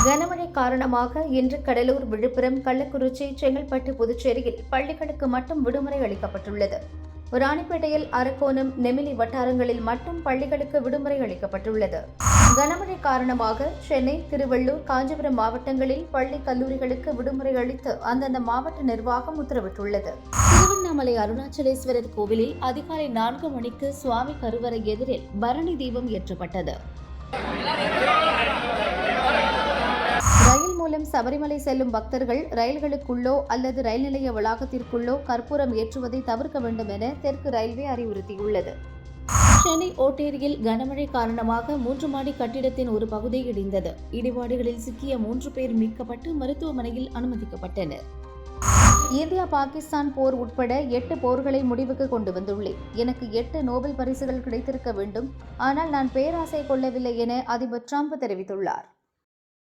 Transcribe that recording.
கனமழை காரணமாக இன்று கடலூர், விழுப்புரம், கள்ளக்குறிச்சி, செங்கல்பட்டு, புதுச்சேரியில் பள்ளிகளுக்கு மட்டும் விடுமுறை அளிக்கப்பட்டுள்ளது. ராணிப்பேட்டையில், அரக்கோணம், நெமிலி வட்டாரங்களில் மட்டும் பள்ளிகளுக்கு விடுமுறை அளிக்கப்பட்டுள்ளது. கனமழை காரணமாக சென்னை, திருவள்ளூர், காஞ்சிபுரம் மாவட்டங்களில் பள்ளி, கல்லூரிகளுக்கு விடுமுறை அளித்து அந்தந்த மாவட்ட நிர்வாகம் உத்தரவிட்டுள்ளது. திருவண்ணாமலை அருணாச்சலேஸ்வரர் கோவிலில் அதிகாலை 4 மணிக்கு சுவாமி கருவறை எதிரில் பரணி தீபம் ஏற்றப்பட்டது. ரயில் மூலம் சபரிமலை செல்லும் பக்தர்கள் ரயில்களுக்குள்ளோ அல்லது ரயில் நிலைய வளாகத்திற்குள்ளோ கற்பூரம் ஏற்றுவதை தவிர்க்க வேண்டும் என தெற்கு ரயில்வே அறிவுறுத்தியுள்ளது. சென்னை ஓட்டேரியில் கனமழை காரணமாக 3 மாடி கட்டிடத்தின் ஒரு பகுதி இடிந்தது. இடிபாடுகளில் சிக்கிய 3 பேர் மீட்கப்பட்டு மருத்துவமனையில் அனுமதிக்கப்பட்டனர். இந்தியா, பாகிஸ்தான் போர் உட்பட 8 போர்களை முடிவுக்கு கொண்டு வந்துள்ளேன். எனக்கு 8 நோபல் பரிசுகள் கிடைத்திருக்க வேண்டும். ஆனால் நான் பேராசை கொள்ளவில்லை என அதிபர் டிரம்ப் தெரிவித்துள்ளார்.